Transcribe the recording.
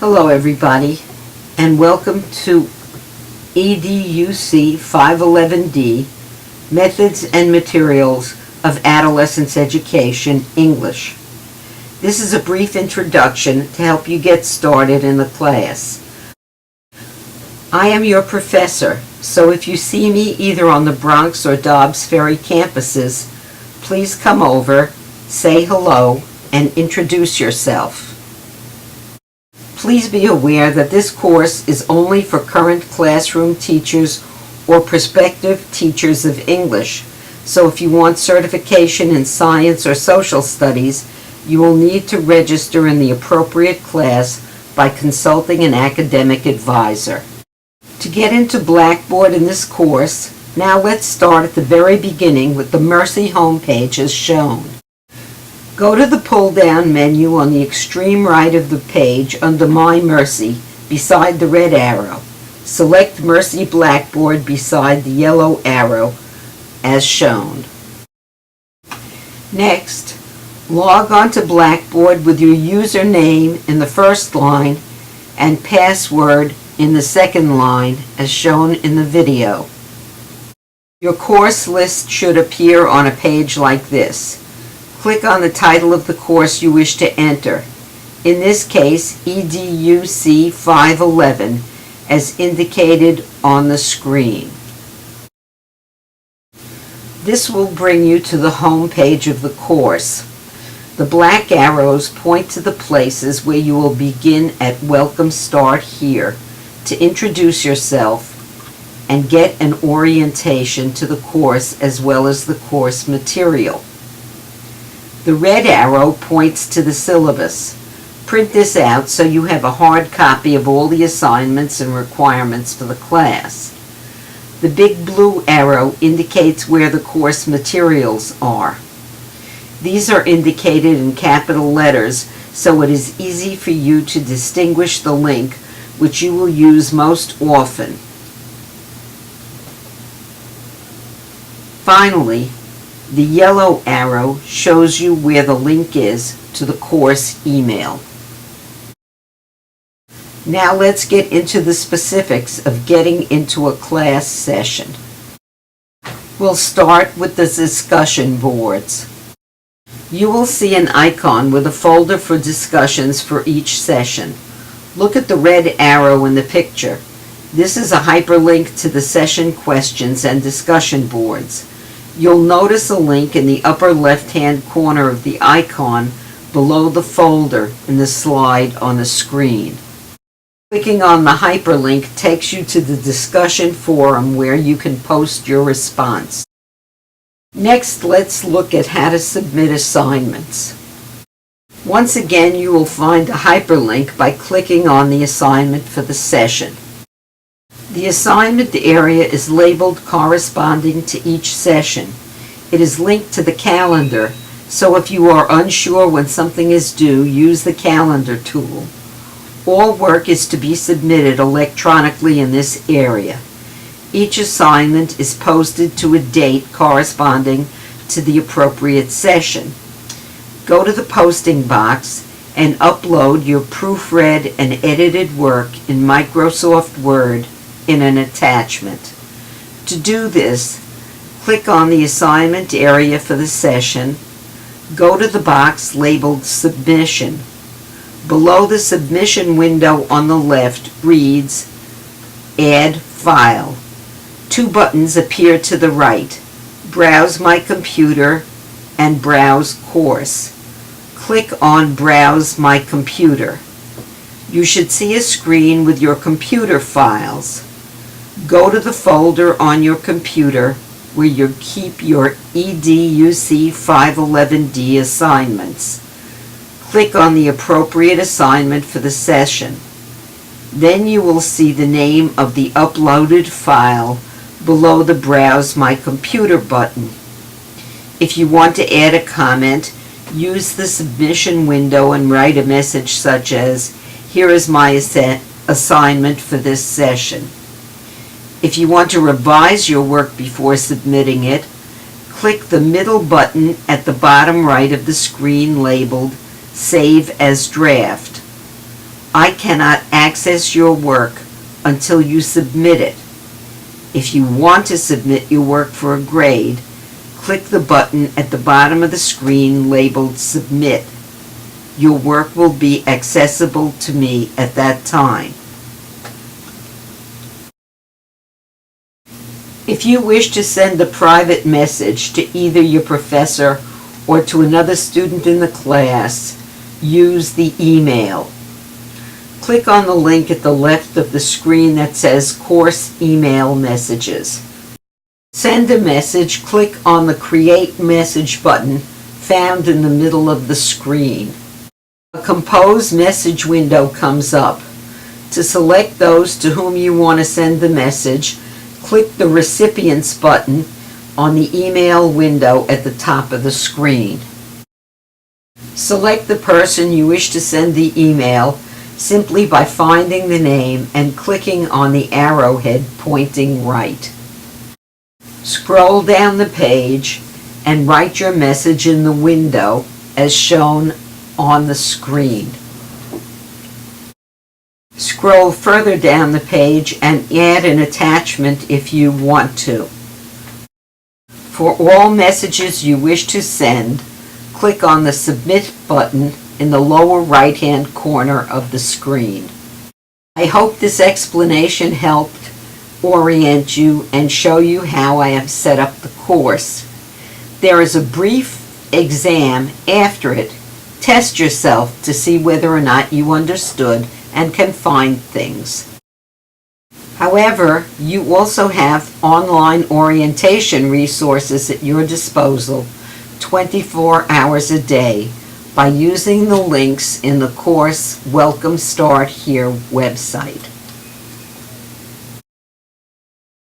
Hello everybody, and welcome to EDUC511D, Methods and Materials of Adolescence Education, English. This is a brief introduction to help you get started in the class. I am your professor, so if you see me either on the Bronx or Dobbs Ferry campuses, please come over, say hello, and introduce yourself. Please be aware that this course is only for current classroom teachers or prospective teachers of English, so if you want certification in science or social studies, you will need to register in the appropriate class by consulting an academic advisor. To get into Blackboard in this course, now let's start at the very beginning with the Mercy homepage as shown. Go to the pull-down menu on the extreme right of the page under My Mercy beside the red arrow. Select Mercy Blackboard beside the yellow arrow as shown. Next, log on to Blackboard with your username in the first line and password in the second line as shown in the video. Your course list should appear on a page like this. Click on the title of the course you wish to enter. In this case, EDUC511, as indicated on the screen. This will bring you to the home page of the course. The black arrows point to the places where you will begin at Welcome Start Here to introduce yourself and get an orientation to the course as well as the course material. The red arrow points to the syllabus. Print this out so you have a hard copy of all the assignments and requirements for the class. The big blue arrow indicates where the course materials are. These are indicated in capital letters so it is easy for you to distinguish the link which you will use most often. Finally, the yellow arrow shows you where the link is to the course email. Now let's get into the specifics of getting into a class session. We'll start with the discussion boards. You will see an icon with a folder for discussions for each session. Look at the red arrow in the picture. This is a hyperlink to the session questions and discussion boards. You'll notice a link in the upper left-hand corner of the icon below the folder in the slide on the screen. Clicking on the hyperlink takes you to the discussion forum where you can post your response. Next, let's look at how to submit assignments. Once again, you will find a hyperlink by clicking on the assignment for the session. The assignment area is labeled corresponding to each session. It is linked to the calendar, so if you are unsure when something is due, use the calendar tool. All work is to be submitted electronically in this area. Each assignment is posted to a date corresponding to the appropriate session. Go to the posting box and upload your proofread and edited work in Microsoft Word in an attachment. To do this, click on the assignment area for the session, go to the box labeled Submission. Below the submission window on the left reads Add File. Two buttons appear to the right, Browse My Computer and Browse Course. Click on Browse My Computer. You should see a screen with your computer files. Go to the folder on your computer where you keep your EDUC511D assignments. Click on the appropriate assignment for the session. Then you will see the name of the uploaded file below the Browse My Computer button. If you want to add a comment, use the submission window and write a message such as, "Here is my assignment for this session." If you want to revise your work before submitting it, click the middle button at the bottom right of the screen labeled Save as Draft. I cannot access your work until you submit it. If you want to submit your work for a grade, click the button at the bottom of the screen labeled Submit. Your work will be accessible to me at that time. If you wish to send a private message to either your professor or to another student in the class, use the email. Click on the link at the left of the screen that says Course Email Messages. Send a message, click on the Create Message button found in the middle of the screen. A Compose message window comes up. To select those to whom you want to send the message, click the Recipients button on the email window at the top of the screen. Select the person you wish to send the email simply by finding the name and clicking on the arrowhead pointing right. Scroll down the page and write your message in the window as shown on the screen. Scroll further down the page and add an attachment if you want to. For all messages you wish to send, click on the Submit button in the lower right-hand corner of the screen. I hope this explanation helped orient you and show you how I have set up the course. There is a brief exam after it. Test yourself to see whether or not you understood and can find things. However, you also have online orientation resources at your disposal 24 hours a day by using the links in the course Welcome Start Here website.